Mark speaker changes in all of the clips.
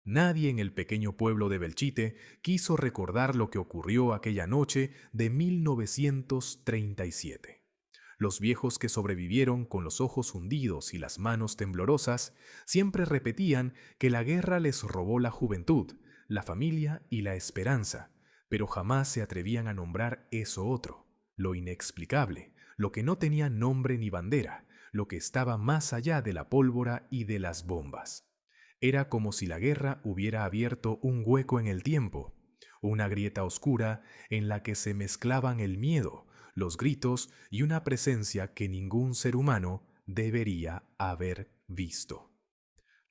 Speaker 1: Nadie en el pequeño pueblo de Belchite quiso recordar lo que ocurrió aquella noche de 1937. Los viejos que sobrevivieron con los ojos hundidos y las manos temblorosas siempre repetían que la guerra les robó la juventud, la familia y la esperanza, pero jamás se atrevían a nombrar eso otro, lo inexplicable, lo que no tenía nombre ni bandera, lo que estaba más allá de la pólvora y de las bombas. Era como si la guerra hubiera abierto un hueco en el tiempo, una grieta oscura en la que se mezclaban el miedo, los gritos y una presencia que ningún ser humano debería haber visto.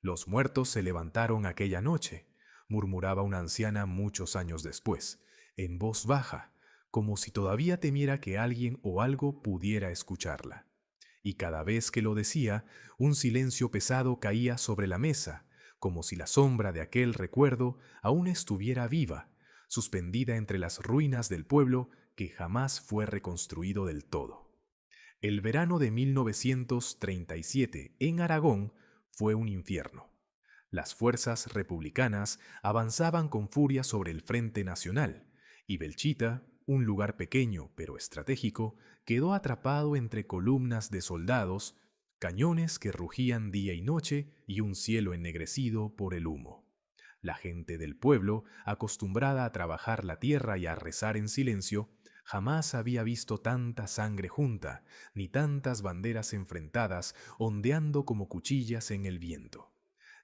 Speaker 1: Los muertos se levantaron aquella noche, murmuraba una anciana muchos años después, en voz baja, como si todavía temiera que alguien o algo pudiera escucharla. Y cada vez que lo decía, un silencio pesado caía sobre la mesa, como si la sombra de aquel recuerdo aún estuviera viva, suspendida entre las ruinas del pueblo que jamás fue reconstruido del todo. El verano de 1937 en Aragón fue un infierno. Las fuerzas republicanas avanzaban con furia sobre el Frente Nacional, y Belchita, un lugar pequeño pero estratégico, quedó atrapado entre columnas de soldados, cañones que rugían día y noche y un cielo ennegrecido por el humo. La gente del pueblo, acostumbrada a trabajar la tierra y a rezar en silencio, jamás había visto tanta sangre junta, ni tantas banderas enfrentadas ondeando como cuchillas en el viento.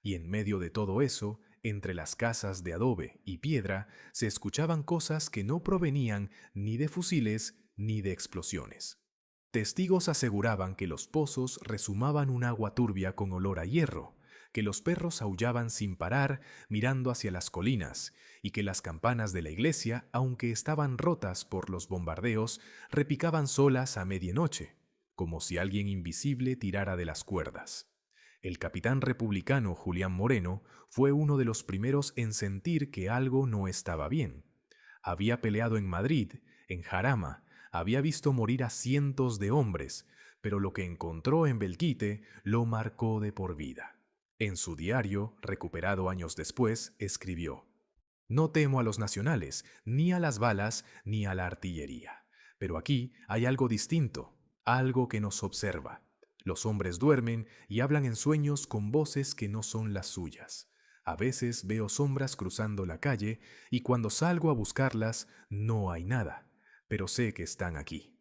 Speaker 1: Y en medio de todo eso, entre las casas de adobe y piedra, se escuchaban cosas que no provenían ni de fusiles ni de explosiones. Testigos aseguraban que los pozos rezumaban un agua turbia con olor a hierro, que los perros aullaban sin parar mirando hacia las colinas, y que las campanas de la iglesia, aunque estaban rotas por los bombardeos, repicaban solas a medianoche, como si alguien invisible tirara de las cuerdas. El capitán republicano Julián Moreno fue uno de los primeros en sentir que algo no estaba bien. Había peleado en Madrid, en Jarama, había visto morir a cientos de hombres, pero lo que encontró en Belquite lo marcó de por vida. En su diario, recuperado años después, escribió: "No temo a los nacionales, ni a las balas, ni a la artillería. Pero aquí hay algo distinto, algo que nos observa. Los hombres duermen y hablan en sueños con voces que no son las suyas. A veces veo sombras cruzando la calle y cuando salgo a buscarlas no hay nada, pero sé que están aquí".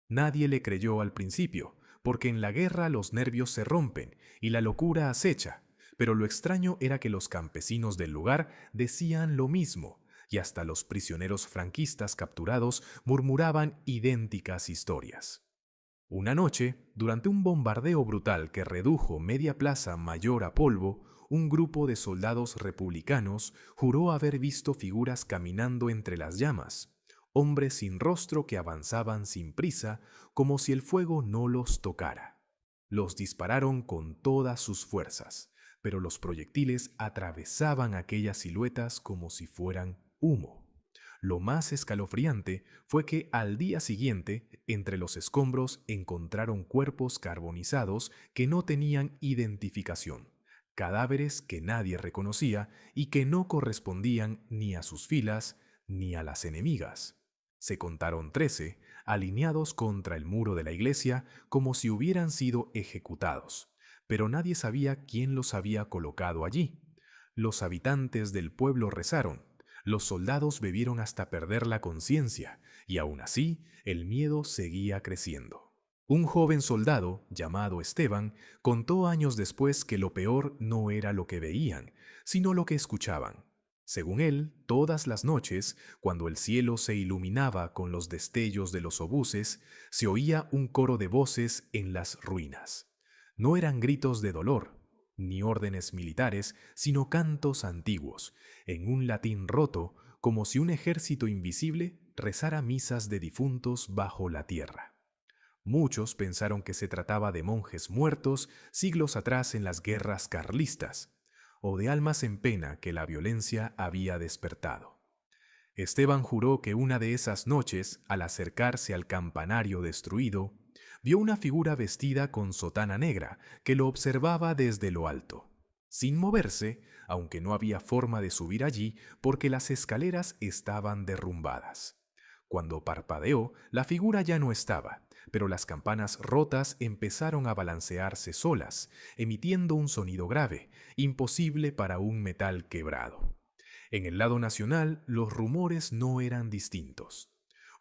Speaker 1: Nadie le creyó al principio, porque en la guerra los nervios se rompen y la locura acecha, pero lo extraño era que los campesinos del lugar decían lo mismo, y hasta los prisioneros franquistas capturados murmuraban idénticas historias. Una noche, durante un bombardeo brutal que redujo media plaza Mayor a polvo, un grupo de soldados republicanos juró haber visto figuras caminando entre las llamas, hombres sin rostro que avanzaban sin prisa, como si el fuego no los tocara. Los dispararon con todas sus fuerzas, pero los proyectiles atravesaban aquellas siluetas como si fueran humo. Lo más escalofriante fue que al día siguiente, entre los escombros encontraron cuerpos carbonizados que no tenían identificación, cadáveres que nadie reconocía y que no correspondían ni a sus filas ni a las enemigas. Se contaron 13, alineados contra el muro de la iglesia como si hubieran sido ejecutados, pero nadie sabía quién los había colocado allí. Los habitantes del pueblo rezaron, los soldados bebieron hasta perder la conciencia, y aún así el miedo seguía creciendo. Un joven soldado, llamado Esteban, contó años después que lo peor no era lo que veían, sino lo que escuchaban. Según él, todas las noches, cuando el cielo se iluminaba con los destellos de los obuses, se oía un coro de voces en las ruinas. No eran gritos de dolor, ni órdenes militares, sino cantos antiguos, en un latín roto, como si un ejército invisible rezara misas de difuntos bajo la tierra. Muchos pensaron que se trataba de monjes muertos siglos atrás en las guerras carlistas, o de almas en pena que la violencia había despertado. Esteban juró que una de esas noches, al acercarse al campanario destruido, vio una figura vestida con sotana negra que lo observaba desde lo alto. Sin moverse, aunque no había forma de subir allí porque las escaleras estaban derrumbadas. Cuando parpadeó, la figura ya no estaba, pero las campanas rotas empezaron a balancearse solas, emitiendo un sonido grave, imposible para un metal quebrado. En el lado nacional, los rumores no eran distintos.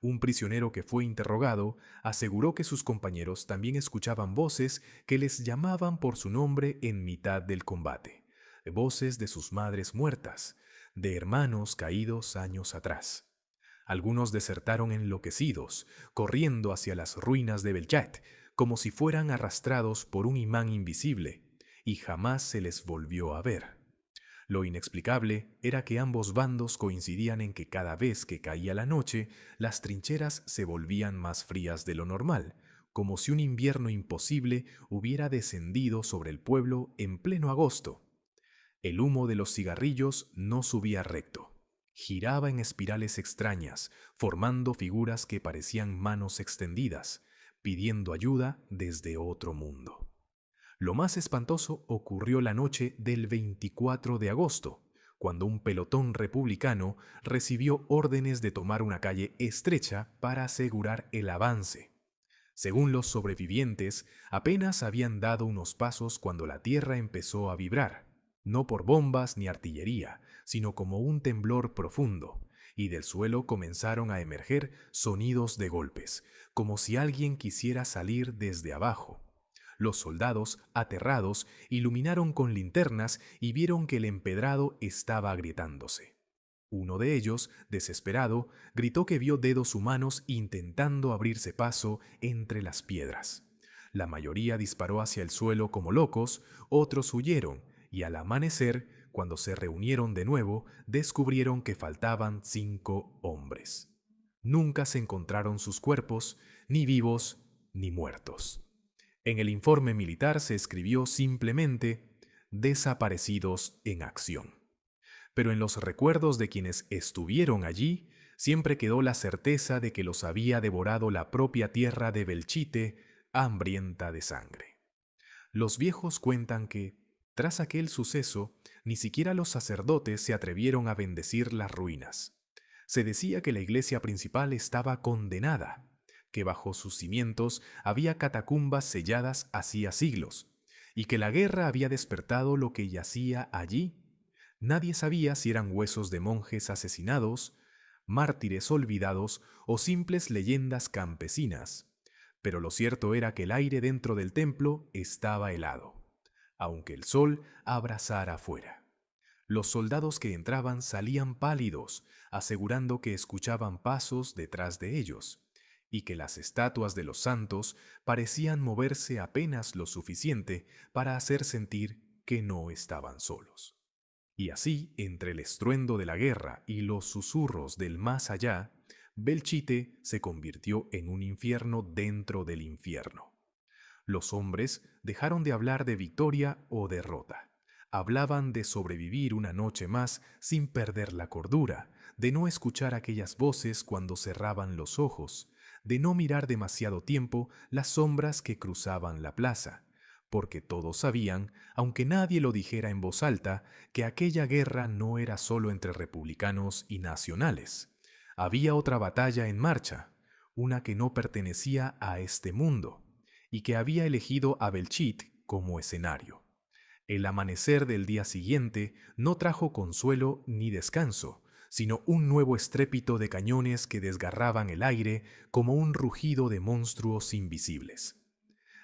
Speaker 1: Un prisionero que fue interrogado aseguró que sus compañeros también escuchaban voces que les llamaban por su nombre en mitad del combate, voces de sus madres muertas, de hermanos caídos años atrás. Algunos desertaron enloquecidos, corriendo hacia las ruinas de Belchat, como si fueran arrastrados por un imán invisible, y jamás se les volvió a ver. Lo inexplicable era que ambos bandos coincidían en que cada vez que caía la noche, las trincheras se volvían más frías de lo normal, como si un invierno imposible hubiera descendido sobre el pueblo en pleno agosto. El humo de los cigarrillos no subía recto. Giraba en espirales extrañas, formando figuras que parecían manos extendidas, pidiendo ayuda desde otro mundo. Lo más espantoso ocurrió la noche del 24 de agosto, cuando un pelotón republicano recibió órdenes de tomar una calle estrecha para asegurar el avance. Según los sobrevivientes, apenas habían dado unos pasos cuando la tierra empezó a vibrar, no por bombas ni artillería, sino como un temblor profundo, y del suelo comenzaron a emerger sonidos de golpes, como si alguien quisiera salir desde abajo. Los soldados, aterrados, iluminaron con linternas y vieron que el empedrado estaba agrietándose. Uno de ellos, desesperado, gritó que vio dedos humanos intentando abrirse paso entre las piedras. La mayoría disparó hacia el suelo como locos, otros huyeron, y al amanecer, cuando se reunieron de nuevo, descubrieron que faltaban 5 hombres. Nunca se encontraron sus cuerpos, ni vivos ni muertos. En el informe militar se escribió simplemente desaparecidos en acción. Pero en los recuerdos de quienes estuvieron allí, siempre quedó la certeza de que los había devorado la propia tierra de Belchite, hambrienta de sangre. Los viejos cuentan que, tras aquel suceso, ni siquiera los sacerdotes se atrevieron a bendecir las ruinas. Se decía que la iglesia principal estaba condenada, que bajo sus cimientos había catacumbas selladas hacía siglos, y que la guerra había despertado lo que yacía allí. Nadie sabía si eran huesos de monjes asesinados, mártires olvidados o simples leyendas campesinas, pero lo cierto era que el aire dentro del templo estaba helado, aunque el sol abrasara afuera. Los soldados que entraban salían pálidos, asegurando que escuchaban pasos detrás de ellos, y que las estatuas de los santos parecían moverse apenas lo suficiente para hacer sentir que no estaban solos. Y así, entre el estruendo de la guerra y los susurros del más allá, Belchite se convirtió en un infierno dentro del infierno. Los hombres dejaron de hablar de victoria o derrota. Hablaban de sobrevivir una noche más sin perder la cordura, de no escuchar aquellas voces cuando cerraban los ojos, de no mirar demasiado tiempo las sombras que cruzaban la plaza, porque todos sabían, aunque nadie lo dijera en voz alta, que aquella guerra no era solo entre republicanos y nacionales. Había otra batalla en marcha, una que no pertenecía a este mundo, y que había elegido a Belchite como escenario. El amanecer del día siguiente no trajo consuelo ni descanso, sino un nuevo estrépito de cañones que desgarraban el aire como un rugido de monstruos invisibles.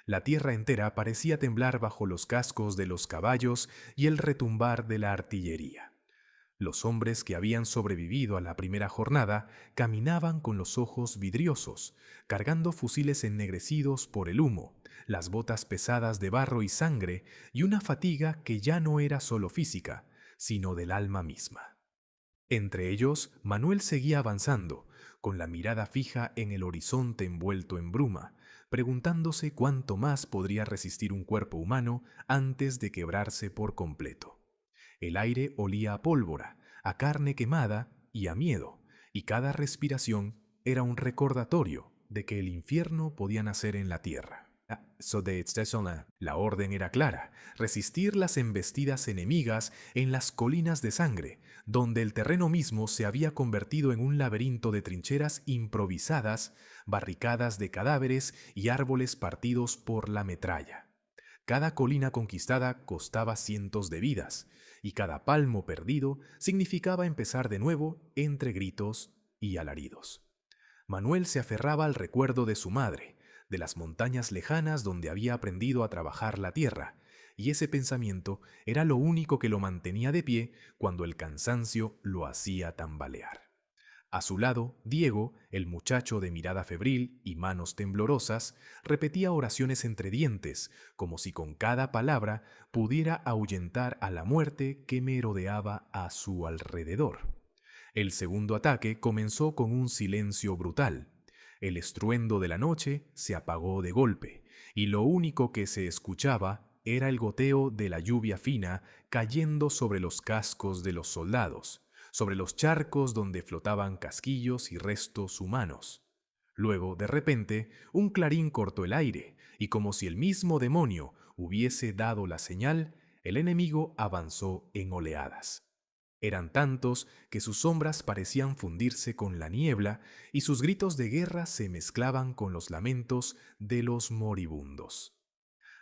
Speaker 1: La tierra entera parecía temblar bajo los cascos de los caballos y el retumbar de la artillería. Los hombres que habían sobrevivido a la primera jornada caminaban con los ojos vidriosos, cargando fusiles ennegrecidos por el humo, las botas pesadas de barro y sangre y una fatiga que ya no era solo física, sino del alma misma. Entre ellos, Manuel seguía avanzando, con la mirada fija en el horizonte envuelto en bruma, preguntándose cuánto más podría resistir un cuerpo humano antes de quebrarse por completo. El aire olía a pólvora, a carne quemada y a miedo, y cada respiración era un recordatorio de que el infierno podía nacer en la tierra. La orden era clara: resistir las embestidas enemigas en las colinas de sangre, donde el terreno mismo se había convertido en un laberinto de trincheras improvisadas, barricadas de cadáveres y árboles partidos por la metralla. Cada colina conquistada costaba cientos de vidas, y cada palmo perdido significaba empezar de nuevo entre gritos y alaridos. Manuel se aferraba al recuerdo de su madre, de las montañas lejanas donde había aprendido a trabajar la tierra, y ese pensamiento era lo único que lo mantenía de pie cuando el cansancio lo hacía tambalear. A su lado, Diego, el muchacho de mirada febril y manos temblorosas, repetía oraciones entre dientes, como si con cada palabra pudiera ahuyentar a la muerte que merodeaba a su alrededor. El segundo ataque comenzó con un silencio brutal. El estruendo de la noche se apagó de golpe, y lo único que se escuchaba era el goteo de la lluvia fina cayendo sobre los cascos de los soldados, sobre los charcos donde flotaban casquillos y restos humanos. Luego, de repente, un clarín cortó el aire, y como si el mismo demonio hubiese dado la señal, el enemigo avanzó en oleadas. Eran tantos que sus sombras parecían fundirse con la niebla y sus gritos de guerra se mezclaban con los lamentos de los moribundos.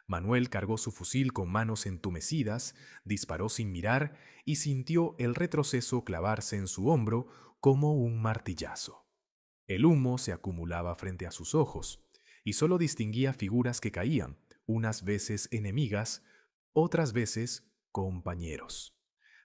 Speaker 1: Manuel cargó su fusil con manos entumecidas, disparó sin mirar y sintió el retroceso clavarse en su hombro como un martillazo. El humo se acumulaba frente a sus ojos y solo distinguía figuras que caían, unas veces enemigas, otras veces compañeros.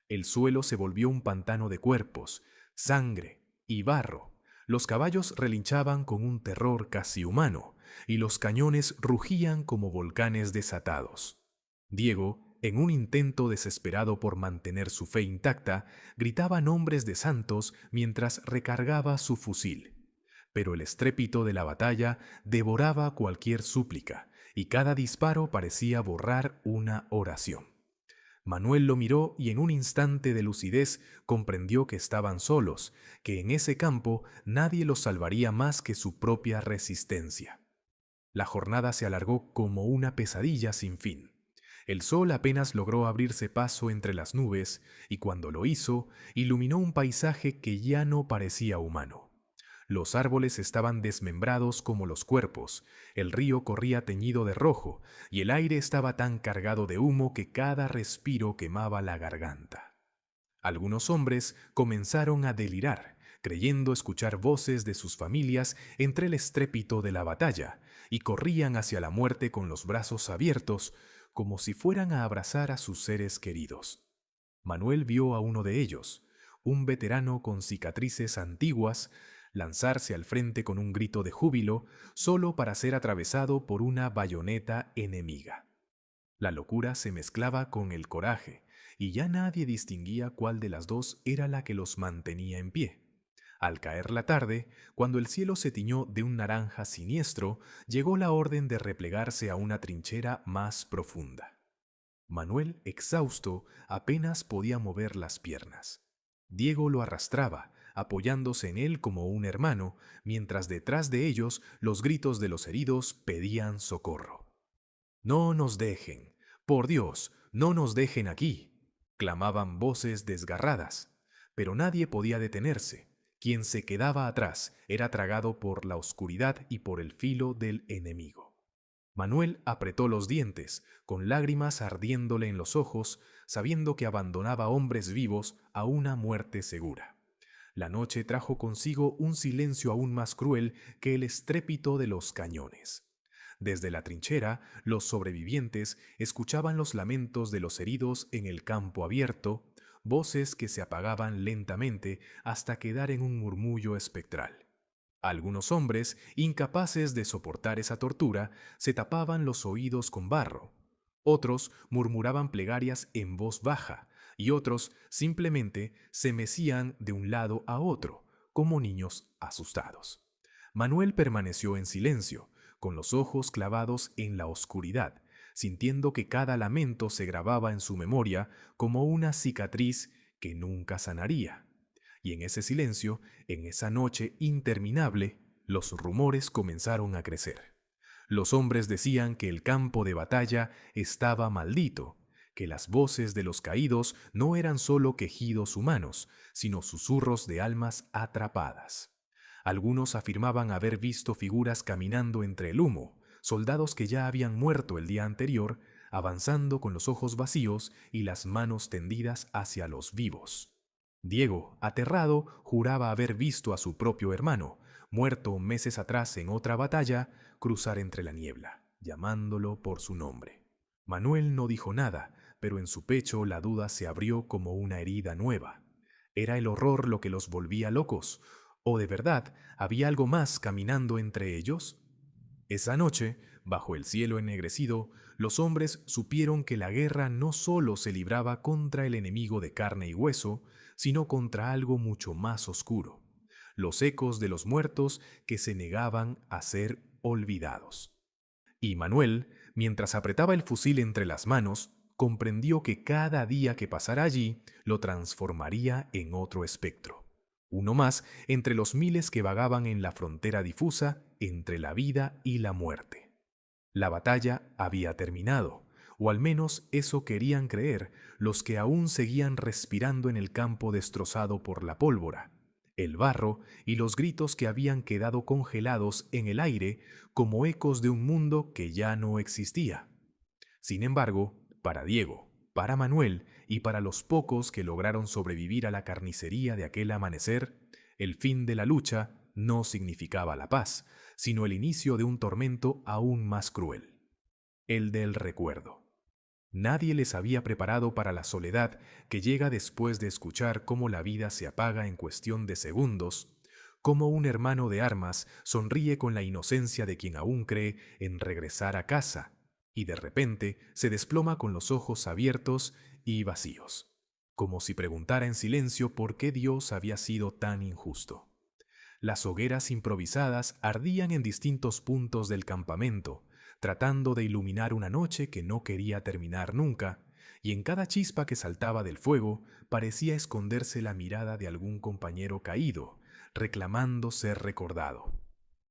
Speaker 1: El suelo se volvió un pantano de cuerpos, sangre y barro. Los caballos relinchaban con un terror casi humano, y los cañones rugían como volcanes desatados. Diego, en un intento desesperado por mantener su fe intacta, gritaba nombres de santos mientras recargaba su fusil. Pero el estrépito de la batalla devoraba cualquier súplica, y cada disparo parecía borrar una oración. Manuel lo miró y en un instante de lucidez comprendió que estaban solos, que en ese campo nadie los salvaría más que su propia resistencia. La jornada se alargó como una pesadilla sin fin. El sol apenas logró abrirse paso entre las nubes y cuando lo hizo, iluminó un paisaje que ya no parecía humano. Los árboles estaban desmembrados como los cuerpos, el río corría teñido de rojo y el aire estaba tan cargado de humo que cada respiro quemaba la garganta. Algunos hombres comenzaron a delirar, creyendo escuchar voces de sus familias entre el estrépito de la batalla, y corrían hacia la muerte con los brazos abiertos, como si fueran a abrazar a sus seres queridos. Manuel vio a uno de ellos, un veterano con cicatrices antiguas, lanzarse al frente con un grito de júbilo, solo para ser atravesado por una bayoneta enemiga. La locura se mezclaba con el coraje, y ya nadie distinguía cuál de las dos era la que los mantenía en pie. Al caer la tarde, cuando el cielo se tiñó de un naranja siniestro, llegó la orden de replegarse a una trinchera más profunda. Manuel, exhausto, apenas podía mover las piernas. Diego lo arrastraba, apoyándose en él como un hermano, mientras detrás de ellos los gritos de los heridos pedían socorro. «No nos dejen, por Dios, no nos dejen aquí», clamaban voces desgarradas, pero nadie podía detenerse. Quien se quedaba atrás era tragado por la oscuridad y por el filo del enemigo. Manuel apretó los dientes, con lágrimas ardiéndole en los ojos, sabiendo que abandonaba hombres vivos a una muerte segura. La noche trajo consigo un silencio aún más cruel que el estrépito de los cañones. Desde la trinchera, los sobrevivientes escuchaban los lamentos de los heridos en el campo abierto, voces que se apagaban lentamente hasta quedar en un murmullo espectral. Algunos hombres, incapaces de soportar esa tortura, se tapaban los oídos con barro. Otros murmuraban plegarias en voz baja, y otros simplemente se mecían de un lado a otro, como niños asustados. Manuel permaneció en silencio, con los ojos clavados en la oscuridad, sintiendo que cada lamento se grababa en su memoria como una cicatriz que nunca sanaría. Y en ese silencio, en esa noche interminable, los rumores comenzaron a crecer. Los hombres decían que el campo de batalla estaba maldito, que las voces de los caídos no eran solo quejidos humanos, sino susurros de almas atrapadas. Algunos afirmaban haber visto figuras caminando entre el humo, soldados que ya habían muerto el día anterior, avanzando con los ojos vacíos y las manos tendidas hacia los vivos. Diego, aterrado, juraba haber visto a su propio hermano, muerto meses atrás en otra batalla, cruzar entre la niebla, llamándolo por su nombre. Manuel no dijo nada, pero en su pecho la duda se abrió como una herida nueva. ¿Era el horror lo que los volvía locos? ¿O de verdad había algo más caminando entre ellos? Esa noche, bajo el cielo ennegrecido, los hombres supieron que la guerra no solo se libraba contra el enemigo de carne y hueso, sino contra algo mucho más oscuro, los ecos de los muertos que se negaban a ser olvidados. Y Manuel, mientras apretaba el fusil entre las manos, comprendió que cada día que pasara allí lo transformaría en otro espectro, uno más entre los miles que vagaban en la frontera difusa entre la vida y la muerte. La batalla había terminado, o al menos eso querían creer los que aún seguían respirando en el campo destrozado por la pólvora, el barro y los gritos que habían quedado congelados en el aire como ecos de un mundo que ya no existía. Sin embargo, para Diego, para Manuel y para los pocos que lograron sobrevivir a la carnicería de aquel amanecer, el fin de la lucha no significaba la paz, sino el inicio de un tormento aún más cruel, el del recuerdo. Nadie les había preparado para la soledad que llega después de escuchar cómo la vida se apaga en cuestión de segundos, cómo un hermano de armas sonríe con la inocencia de quien aún cree en regresar a casa, y de repente se desploma con los ojos abiertos y vacíos, como si preguntara en silencio por qué Dios había sido tan injusto. Las hogueras improvisadas ardían en distintos puntos del campamento, tratando de iluminar una noche que no quería terminar nunca, y en cada chispa que saltaba del fuego parecía esconderse la mirada de algún compañero caído, reclamando ser recordado.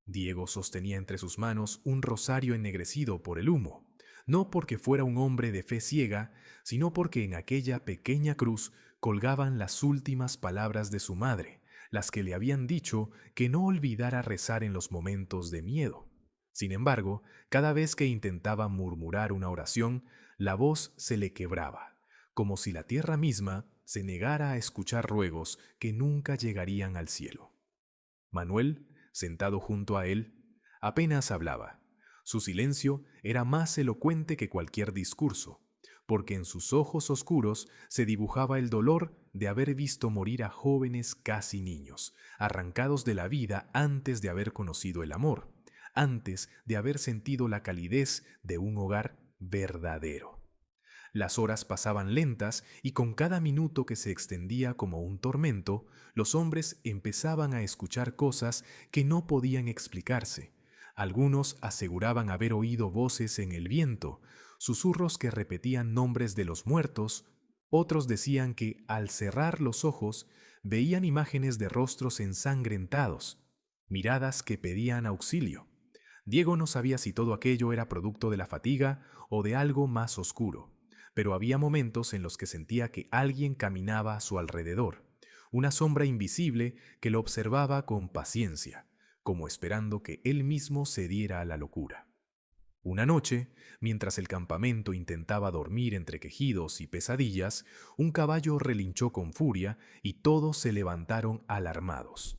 Speaker 1: Diego sostenía entre sus manos un rosario ennegrecido por el humo, no porque fuera un hombre de fe ciega, sino porque en aquella pequeña cruz colgaban las últimas palabras de su madre, las que le habían dicho que no olvidara rezar en los momentos de miedo. Sin embargo, cada vez que intentaba murmurar una oración, la voz se le quebraba, como si la tierra misma se negara a escuchar ruegos que nunca llegarían al cielo. Manuel, sentado junto a él, apenas hablaba. Su silencio era más elocuente que cualquier discurso, porque en sus ojos oscuros se dibujaba el dolor de haber visto morir a jóvenes casi niños, arrancados de la vida antes de haber conocido el amor, antes de haber sentido la calidez de un hogar verdadero. Las horas pasaban lentas y con cada minuto que se extendía como un tormento, los hombres empezaban a escuchar cosas que no podían explicarse. Algunos aseguraban haber oído voces en el viento, susurros que repetían nombres de los muertos. Otros decían que, al cerrar los ojos, veían imágenes de rostros ensangrentados, miradas que pedían auxilio. Diego no sabía si todo aquello era producto de la fatiga o de algo más oscuro, pero había momentos en los que sentía que alguien caminaba a su alrededor, una sombra invisible que lo observaba con paciencia, como esperando que él mismo cediera a la locura. Una noche, mientras el campamento intentaba dormir entre quejidos y pesadillas, un caballo relinchó con furia y todos se levantaron alarmados.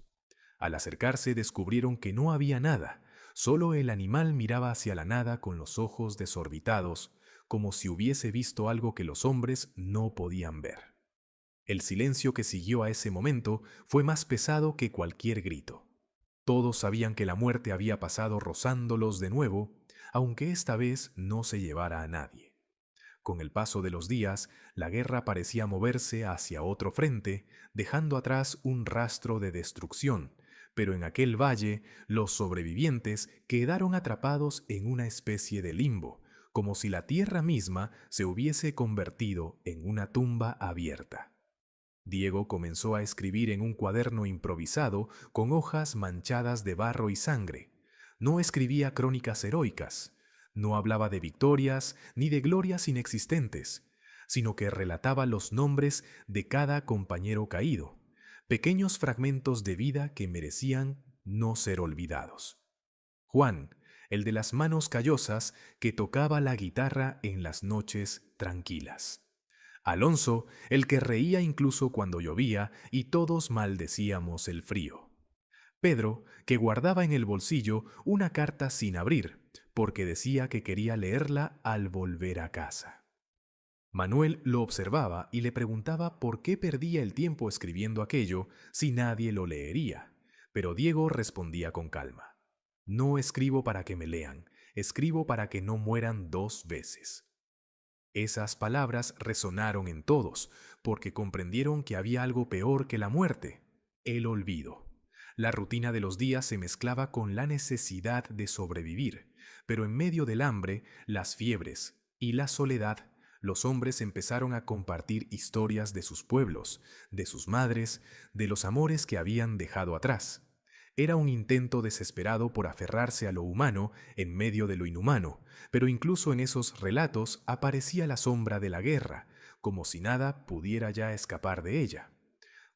Speaker 1: Al acercarse descubrieron que no había nada, solo el animal miraba hacia la nada con los ojos desorbitados, como si hubiese visto algo que los hombres no podían ver. El silencio que siguió a ese momento fue más pesado que cualquier grito. Todos sabían que la muerte había pasado rozándolos de nuevo, aunque esta vez no se llevara a nadie. Con el paso de los días, la guerra parecía moverse hacia otro frente, dejando atrás un rastro de destrucción, pero en aquel valle los sobrevivientes quedaron atrapados en una especie de limbo, como si la tierra misma se hubiese convertido en una tumba abierta. Diego comenzó a escribir en un cuaderno improvisado con hojas manchadas de barro y sangre. No escribía crónicas heroicas, no hablaba de victorias ni de glorias inexistentes, sino que relataba los nombres de cada compañero caído, pequeños fragmentos de vida que merecían no ser olvidados. Juan, el de las manos callosas que tocaba la guitarra en las noches tranquilas. Alonso, el que reía incluso cuando llovía y todos maldecíamos el frío. Pedro, que guardaba en el bolsillo una carta sin abrir, porque decía que quería leerla al volver a casa. Manuel lo observaba y le preguntaba por qué perdía el tiempo escribiendo aquello si nadie lo leería, pero Diego respondía con calma: no escribo para que me lean, escribo para que no mueran dos veces. Esas palabras resonaron en todos, porque comprendieron que había algo peor que la muerte: el olvido. La rutina de los días se mezclaba con la necesidad de sobrevivir, pero en medio del hambre, las fiebres y la soledad, los hombres empezaron a compartir historias de sus pueblos, de sus madres, de los amores que habían dejado atrás. Era un intento desesperado por aferrarse a lo humano en medio de lo inhumano, pero incluso en esos relatos aparecía la sombra de la guerra, como si nada pudiera ya escapar de ella.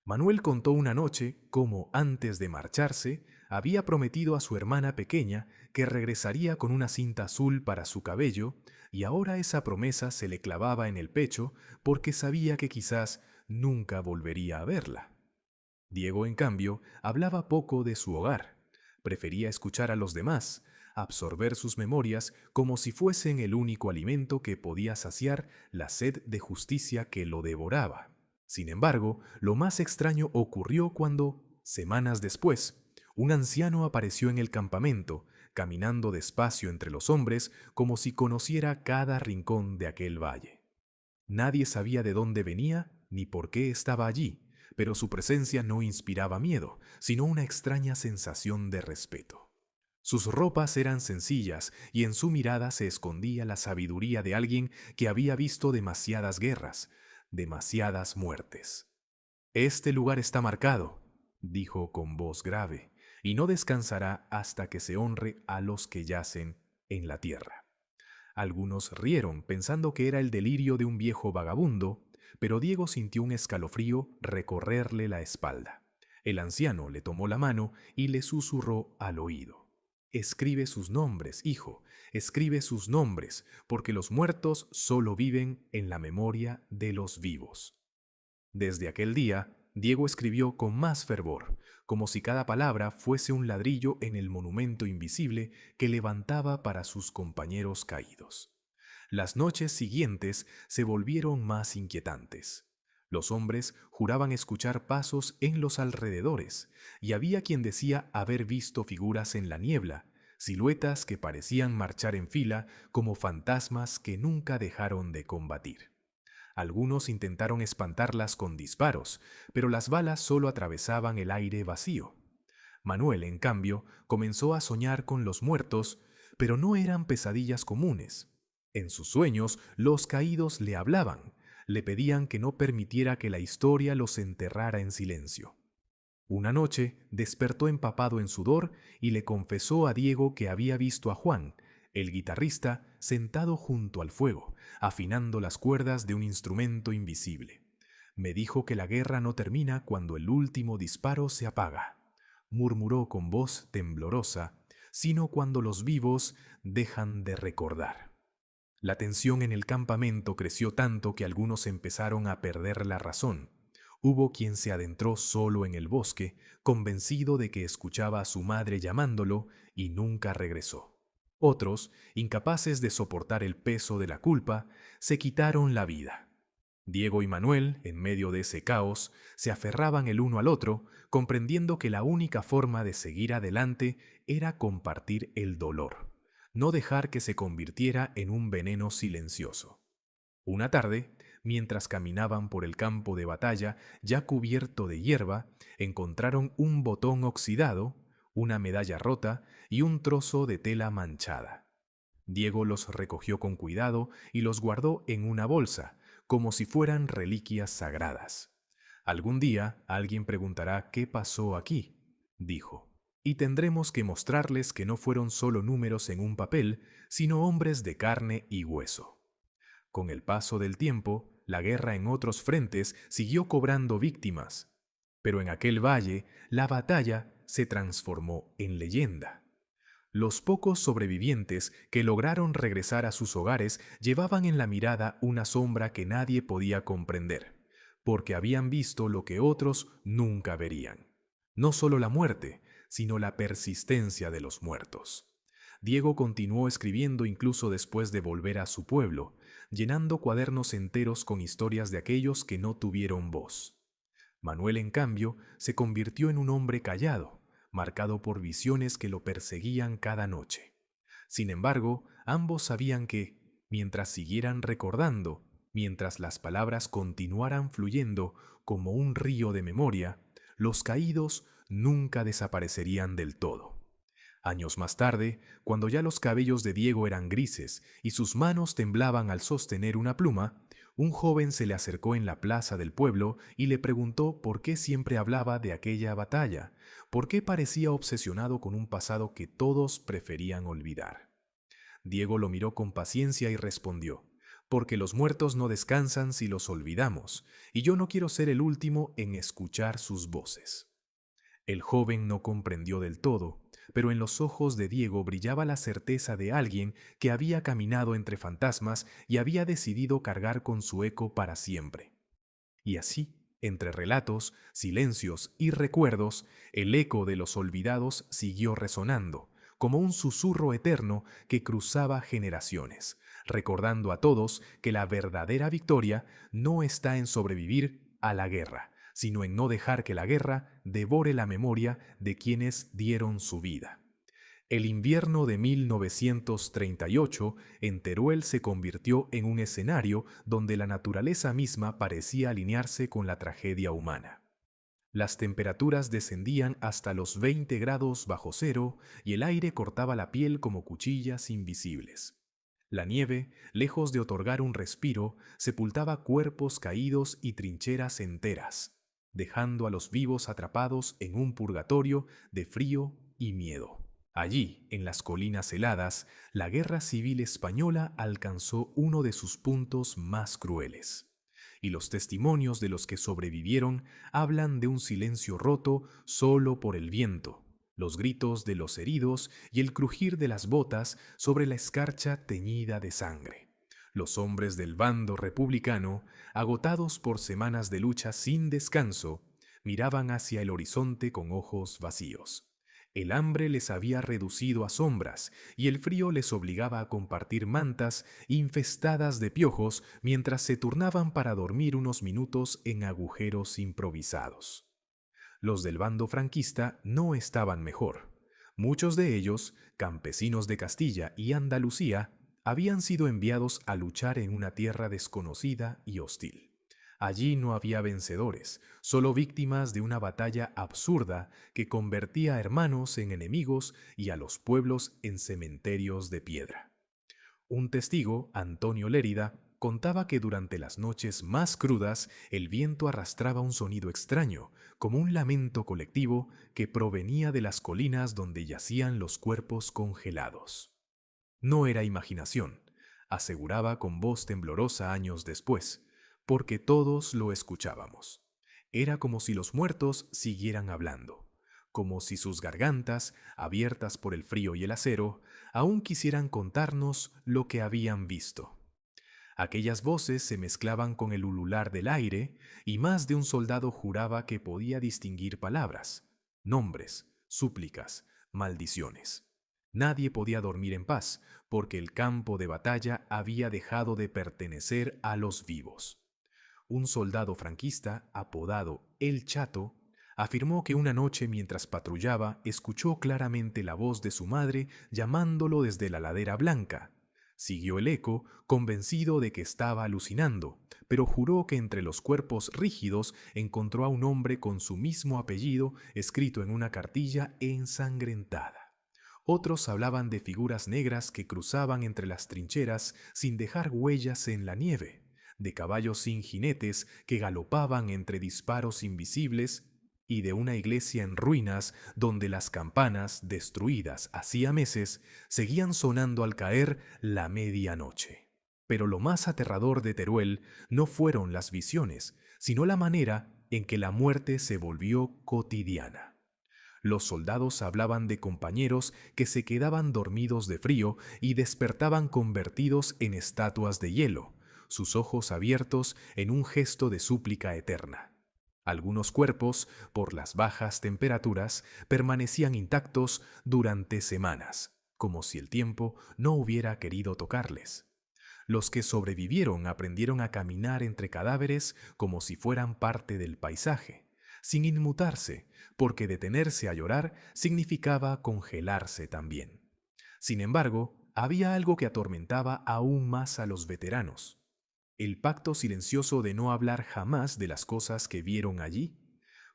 Speaker 1: Manuel contó una noche cómo, antes de marcharse, había prometido a su hermana pequeña que regresaría con una cinta azul para su cabello, y ahora esa promesa se le clavaba en el pecho porque sabía que quizás nunca volvería a verla. Diego, en cambio, hablaba poco de su hogar. Prefería escuchar a los demás, absorber sus memorias como si fuesen el único alimento que podía saciar la sed de justicia que lo devoraba. Sin embargo, lo más extraño ocurrió cuando, semanas después, un anciano apareció en el campamento, caminando despacio entre los hombres como si conociera cada rincón de aquel valle. Nadie sabía de dónde venía ni por qué estaba allí, pero su presencia no inspiraba miedo, sino una extraña sensación de respeto. Sus ropas eran sencillas y en su mirada se escondía la sabiduría de alguien que había visto demasiadas guerras, demasiadas muertes. «Este lugar está marcado», dijo con voz grave, «y no descansará hasta que se honre a los que yacen en la tierra». Algunos rieron pensando que era el delirio de un viejo vagabundo, pero Diego sintió un escalofrío recorrerle la espalda. El anciano le tomó la mano y le susurró al oído: «Escribe sus nombres, hijo, escribe sus nombres, porque los muertos solo viven en la memoria de los vivos». Desde aquel día, Diego escribió con más fervor, como si cada palabra fuese un ladrillo en el monumento invisible que levantaba para sus compañeros caídos. Las noches siguientes se volvieron más inquietantes. Los hombres juraban escuchar pasos en los alrededores, y había quien decía haber visto figuras en la niebla, siluetas que parecían marchar en fila como fantasmas que nunca dejaron de combatir. Algunos intentaron espantarlas con disparos, pero las balas solo atravesaban el aire vacío. Manuel, en cambio, comenzó a soñar con los muertos, pero no eran pesadillas comunes. En sus sueños, los caídos le hablaban, le pedían que no permitiera que la historia los enterrara en silencio. Una noche despertó empapado en sudor y le confesó a Diego que había visto a Juan, el guitarrista, sentado junto al fuego, afinando las cuerdas de un instrumento invisible. «Me dijo que la guerra no termina cuando el último disparo se apaga», murmuró con voz temblorosa, «sino cuando los vivos dejan de recordar». La tensión en el campamento creció tanto que algunos empezaron a perder la razón. Hubo quien se adentró solo en el bosque, convencido de que escuchaba a su madre llamándolo, y nunca regresó. Otros, incapaces de soportar el peso de la culpa, se quitaron la vida. Diego y Manuel, en medio de ese caos, se aferraban el uno al otro, comprendiendo que la única forma de seguir adelante era compartir el dolor, no dejar que se convirtiera en un veneno silencioso. Una tarde, mientras caminaban por el campo de batalla ya cubierto de hierba, encontraron un botón oxidado, una medalla rota y un trozo de tela manchada. Diego los recogió con cuidado y los guardó en una bolsa, como si fueran reliquias sagradas. «Algún día alguien preguntará qué pasó aquí», dijo, y tendremos que mostrarles que no fueron solo números en un papel, sino hombres de carne y hueso. Con el paso del tiempo, la guerra en otros frentes siguió cobrando víctimas, pero en aquel valle la batalla se transformó en leyenda. Los pocos sobrevivientes que lograron regresar a sus hogares llevaban en la mirada una sombra que nadie podía comprender, porque habían visto lo que otros nunca verían. No solo la muerte, sino la persistencia de los muertos. Diego continuó escribiendo incluso después de volver a su pueblo, llenando cuadernos enteros con historias de aquellos que no tuvieron voz. Manuel, en cambio, se convirtió en un hombre callado, marcado por visiones que lo perseguían cada noche. Sin embargo, ambos sabían que, mientras siguieran recordando, mientras las palabras continuaran fluyendo como un río de memoria, los caídos nunca desaparecerían del todo. Años más tarde, cuando ya los cabellos de Diego eran grises y sus manos temblaban al sostener una pluma, un joven se le acercó en la plaza del pueblo y le preguntó por qué siempre hablaba de aquella batalla, por qué parecía obsesionado con un pasado que todos preferían olvidar. Diego lo miró con paciencia y respondió: porque los muertos no descansan si los olvidamos, y yo no quiero ser el último en escuchar sus voces. El joven no comprendió del todo, pero en los ojos de Diego brillaba la certeza de alguien que había caminado entre fantasmas y había decidido cargar con su eco para siempre. Y así, entre relatos, silencios y recuerdos, el eco de los olvidados siguió resonando, como un susurro eterno que cruzaba generaciones, recordando a todos que la verdadera victoria no está en sobrevivir a la guerra, sino en no dejar que la guerra devore la memoria de quienes dieron su vida. El invierno de 1938, en Teruel se convirtió en un escenario donde la naturaleza misma parecía alinearse con la tragedia humana. Las temperaturas descendían hasta los 20 grados bajo cero y el aire cortaba la piel como cuchillas invisibles. La nieve, lejos de otorgar un respiro, sepultaba cuerpos caídos y trincheras enteras, dejando a los vivos atrapados en un purgatorio de frío y miedo. Allí, en las colinas heladas, la Guerra Civil Española alcanzó uno de sus puntos más crueles. Y los testimonios de los que sobrevivieron hablan de un silencio roto solo por el viento, los gritos de los heridos y el crujir de las botas sobre la escarcha teñida de sangre. Los hombres del bando republicano, agotados por semanas de lucha sin descanso, miraban hacia el horizonte con ojos vacíos. El hambre les había reducido a sombras y el frío les obligaba a compartir mantas infestadas de piojos mientras se turnaban para dormir unos minutos en agujeros improvisados. Los del bando franquista no estaban mejor. Muchos de ellos, campesinos de Castilla y Andalucía, habían sido enviados a luchar en una tierra desconocida y hostil. Allí no había vencedores, solo víctimas de una batalla absurda que convertía a hermanos en enemigos y a los pueblos en cementerios de piedra. Un testigo, Antonio Lérida, contaba que durante las noches más crudas el viento arrastraba un sonido extraño, como un lamento colectivo que provenía de las colinas donde yacían los cuerpos congelados. No era imaginación, aseguraba con voz temblorosa años después, porque todos lo escuchábamos. Era como si los muertos siguieran hablando, como si sus gargantas, abiertas por el frío y el acero, aún quisieran contarnos lo que habían visto. Aquellas voces se mezclaban con el ulular del aire y más de un soldado juraba que podía distinguir palabras, nombres, súplicas, maldiciones. Nadie podía dormir en paz porque el campo de batalla había dejado de pertenecer a los vivos. Un soldado franquista, apodado El Chato, afirmó que una noche mientras patrullaba escuchó claramente la voz de su madre llamándolo desde la ladera blanca. Siguió el eco, convencido de que estaba alucinando, pero juró que entre los cuerpos rígidos encontró a un hombre con su mismo apellido escrito en una cartilla ensangrentada. Otros hablaban de figuras negras que cruzaban entre las trincheras sin dejar huellas en la nieve, de caballos sin jinetes que galopaban entre disparos invisibles y de una iglesia en ruinas donde las campanas, destruidas hacía meses, seguían sonando al caer la medianoche. Pero lo más aterrador de Teruel no fueron las visiones, sino la manera en que la muerte se volvió cotidiana. Los soldados hablaban de compañeros que se quedaban dormidos de frío y despertaban convertidos en estatuas de hielo, sus ojos abiertos en un gesto de súplica eterna. Algunos cuerpos, por las bajas temperaturas, permanecían intactos durante semanas, como si el tiempo no hubiera querido tocarles. Los que sobrevivieron aprendieron a caminar entre cadáveres como si fueran parte del paisaje, sin inmutarse, porque detenerse a llorar significaba congelarse también. Sin embargo, había algo que atormentaba aún más a los veteranos: el pacto silencioso de no hablar jamás de las cosas que vieron allí.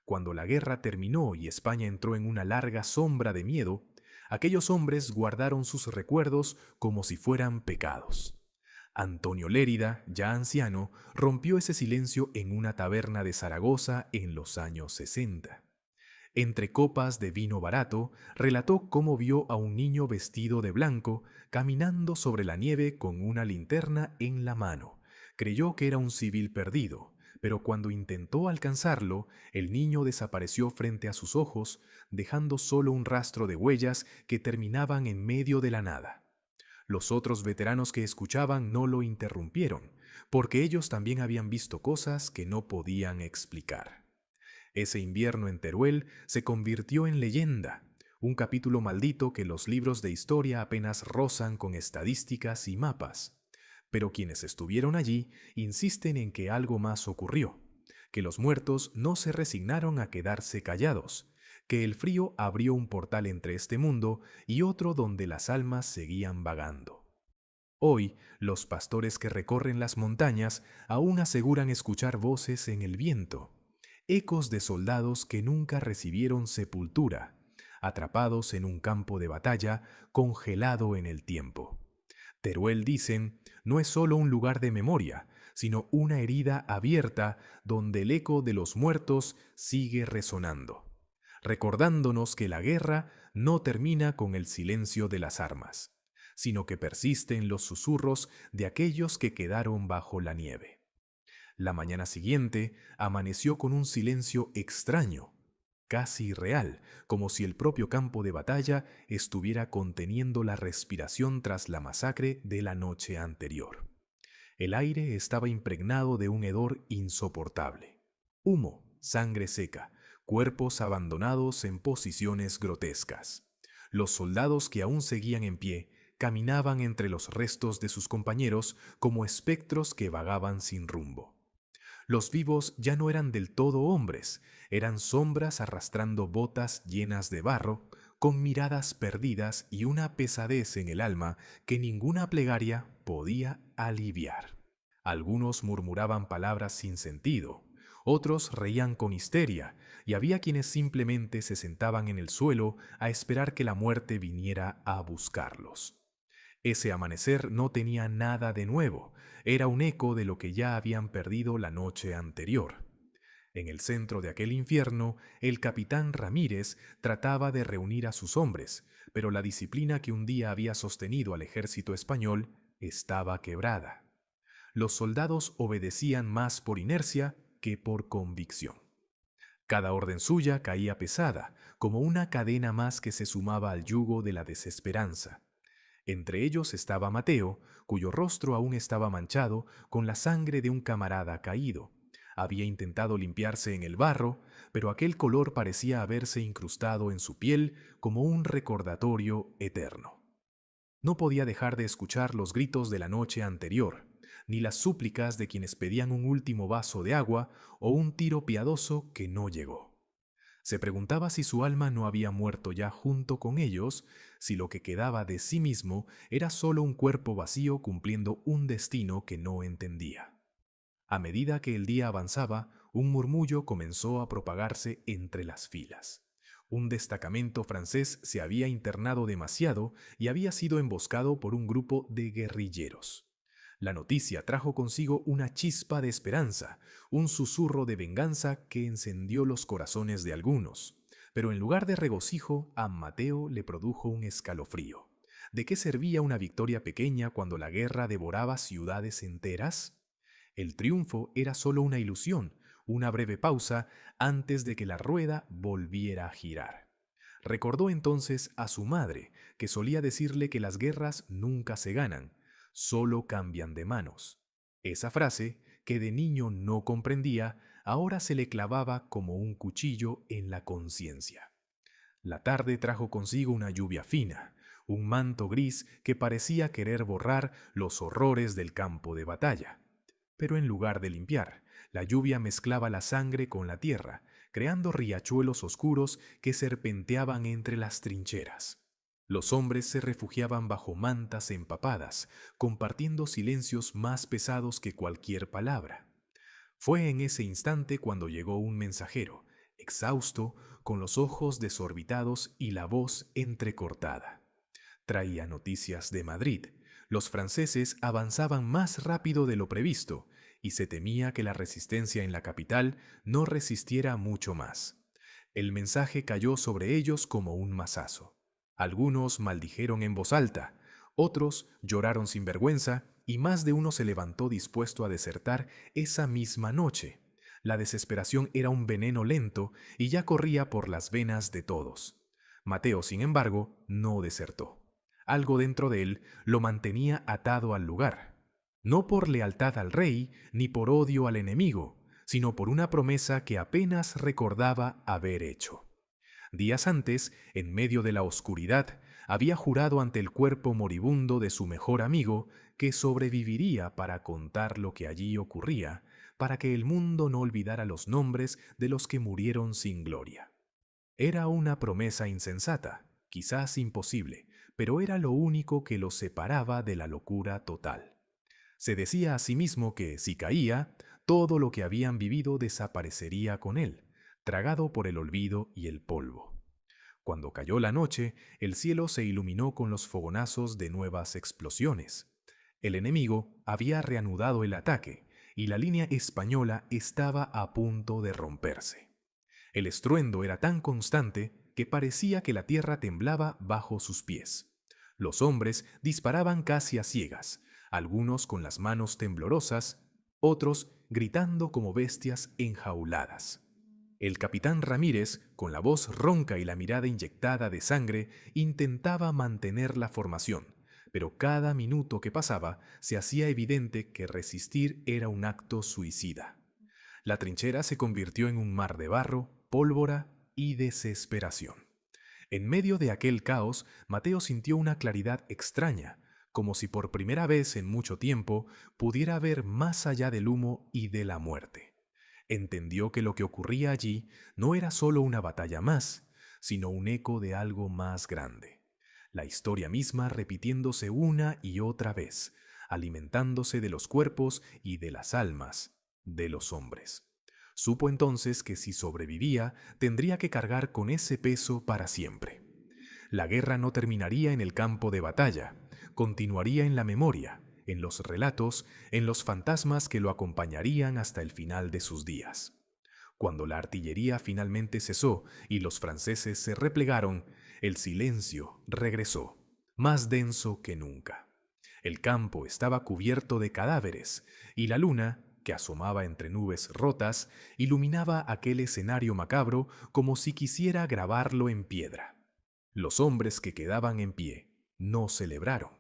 Speaker 1: Cuando la guerra terminó y España entró en una larga sombra de miedo, aquellos hombres guardaron sus recuerdos como si fueran pecados. Antonio Lérida, ya anciano, rompió ese silencio en una taberna de Zaragoza en los años 60. Entre copas de vino barato, relató cómo vio a un niño vestido de blanco caminando sobre la nieve con una linterna en la mano. Creyó que era un civil perdido, pero cuando intentó alcanzarlo, el niño desapareció frente a sus ojos, dejando solo un rastro de huellas que terminaban en medio de la nada. Los otros veteranos que escuchaban no lo interrumpieron, porque ellos también habían visto cosas que no podían explicar. Ese invierno en Teruel se convirtió en leyenda, un capítulo maldito que los libros de historia apenas rozan con estadísticas y mapas. Pero quienes estuvieron allí insisten en que algo más ocurrió, que los muertos no se resignaron a quedarse callados, que el frío abrió un portal entre este mundo y otro donde las almas seguían vagando. Hoy, los pastores que recorren las montañas aún aseguran escuchar voces en el viento, ecos de soldados que nunca recibieron sepultura, atrapados en un campo de batalla congelado en el tiempo. Teruel, dicen, no es solo un lugar de memoria, sino una herida abierta donde el eco de los muertos sigue resonando, recordándonos que la guerra no termina con el silencio de las armas, sino que persiste en los susurros de aquellos que quedaron bajo la nieve. La mañana siguiente amaneció con un silencio extraño, casi irreal, como si el propio campo de batalla estuviera conteniendo la respiración tras la masacre de la noche anterior. El aire estaba impregnado de un hedor insoportable. Humo, sangre seca, cuerpos abandonados en posiciones grotescas. Los soldados que aún seguían en pie caminaban entre los restos de sus compañeros como espectros que vagaban sin rumbo. Los vivos ya no eran del todo hombres, eran sombras arrastrando botas llenas de barro, con miradas perdidas y una pesadez en el alma que ninguna plegaria podía aliviar. Algunos murmuraban palabras sin sentido, otros reían con histeria, y había quienes simplemente se sentaban en el suelo a esperar que la muerte viniera a buscarlos. Ese amanecer no tenía nada de nuevo, era un eco de lo que ya habían perdido la noche anterior. En el centro de aquel infierno, el capitán Ramírez trataba de reunir a sus hombres, pero la disciplina que un día había sostenido al ejército español estaba quebrada. Los soldados obedecían más por inercia que por convicción. Cada orden suya caía pesada, como una cadena más que se sumaba al yugo de la desesperanza. Entre ellos estaba Mateo, cuyo rostro aún estaba manchado con la sangre de un camarada caído. Había intentado limpiarse en el barro, pero aquel color parecía haberse incrustado en su piel como un recordatorio eterno. No podía dejar de escuchar los gritos de la noche anterior, ni las súplicas de quienes pedían un último vaso de agua o un tiro piadoso que no llegó. Se preguntaba si su alma no había muerto ya junto con ellos, si lo que quedaba de sí mismo era solo un cuerpo vacío cumpliendo un destino que no entendía. A medida que el día avanzaba, un murmullo comenzó a propagarse entre las filas. Un destacamento francés se había internado demasiado y había sido emboscado por un grupo de guerrilleros. La noticia trajo consigo una chispa de esperanza, un susurro de venganza que encendió los corazones de algunos. Pero en lugar de regocijo, a Mateo le produjo un escalofrío. ¿De qué servía una victoria pequeña cuando la guerra devoraba ciudades enteras? El triunfo era solo una ilusión, una breve pausa antes de que la rueda volviera a girar. Recordó entonces a su madre, que solía decirle que las guerras nunca se ganan, solo cambian de manos. Esa frase, que de niño no comprendía, ahora se le clavaba como un cuchillo en la conciencia. La tarde trajo consigo una lluvia fina, un manto gris que parecía querer borrar los horrores del campo de batalla. Pero en lugar de limpiar, la lluvia mezclaba la sangre con la tierra, creando riachuelos oscuros que serpenteaban entre las trincheras. Los hombres se refugiaban bajo mantas empapadas, compartiendo silencios más pesados que cualquier palabra. Fue en ese instante cuando llegó un mensajero, exhausto, con los ojos desorbitados y la voz entrecortada. Traía noticias de Madrid. Los franceses avanzaban más rápido de lo previsto y se temía que la resistencia en la capital no resistiera mucho más. El mensaje cayó sobre ellos como un mazazo. Algunos maldijeron en voz alta, otros lloraron sin vergüenza y más de uno se levantó dispuesto a desertar esa misma noche. La desesperación era un veneno lento y ya corría por las venas de todos. Mateo, sin embargo, no desertó. Algo dentro de él lo mantenía atado al lugar, no por lealtad al rey ni por odio al enemigo, sino por una promesa que apenas recordaba haber hecho. Días antes, en medio de la oscuridad, había jurado ante el cuerpo moribundo de su mejor amigo que sobreviviría para contar lo que allí ocurría, para que el mundo no olvidara los nombres de los que murieron sin gloria. Era una promesa insensata, quizás imposible, pero era lo único que lo separaba de la locura total. Se decía a sí mismo que, si caía, todo lo que habían vivido desaparecería con él, tragado por el olvido y el polvo. Cuando cayó la noche, el cielo se iluminó con los fogonazos de nuevas explosiones. El enemigo había reanudado el ataque, y la línea española estaba a punto de romperse. El estruendo era tan constante que parecía que la tierra temblaba bajo sus pies. Los hombres disparaban casi a ciegas, algunos con las manos temblorosas, otros gritando como bestias enjauladas. El capitán Ramírez, con la voz ronca y la mirada inyectada de sangre, intentaba mantener la formación, pero cada minuto que pasaba se hacía evidente que resistir era un acto suicida. La trinchera se convirtió en un mar de barro, pólvora y desesperación. En medio de aquel caos, Mateo sintió una claridad extraña, como si por primera vez en mucho tiempo pudiera ver más allá del humo y de la muerte. Entendió que lo que ocurría allí no era solo una batalla más, sino un eco de algo más grande. La historia misma repitiéndose una y otra vez, alimentándose de los cuerpos y de las almas de los hombres. Supo entonces que si sobrevivía, tendría que cargar con ese peso para siempre. La guerra no terminaría en el campo de batalla, continuaría en la memoria, en los relatos, en los fantasmas que lo acompañarían hasta el final de sus días. Cuando la artillería finalmente cesó y los franceses se replegaron, el silencio regresó, más denso que nunca. El campo estaba cubierto de cadáveres y la luna, que asomaba entre nubes rotas, iluminaba aquel escenario macabro como si quisiera grabarlo en piedra. Los hombres que quedaban en pie no celebraron.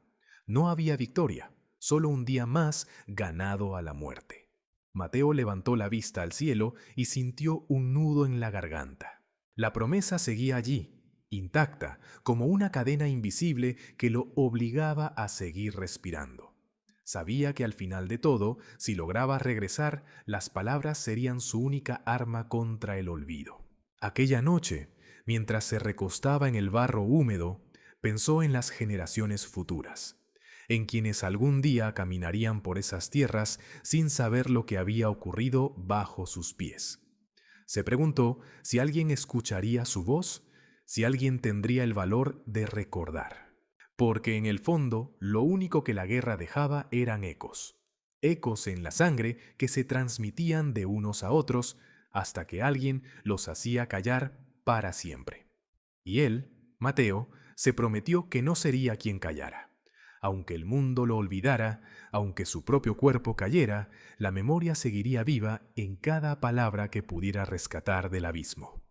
Speaker 1: No había victoria, solo un día más ganado a la muerte. Mateo levantó la vista al cielo y sintió un nudo en la garganta. La promesa seguía allí, intacta, como una cadena invisible que lo obligaba a seguir respirando. Sabía que al final de todo, si lograba regresar, las palabras serían su única arma contra el olvido. Aquella noche, mientras se recostaba en el barro húmedo, pensó en las generaciones futuras, en quienes algún día caminarían por esas tierras sin saber lo que había ocurrido bajo sus pies. Se preguntó si alguien escucharía su voz, si alguien tendría el valor de recordar. porque en el fondo lo único que la guerra dejaba eran ecos, ecos en la sangre que se transmitían de unos a otros hasta que alguien los hacía callar para siempre. Y él, Mateo, se prometió que no sería quien callara. Aunque el mundo lo olvidara, aunque su propio cuerpo cayera, la memoria seguiría viva en cada palabra que pudiera rescatar del abismo.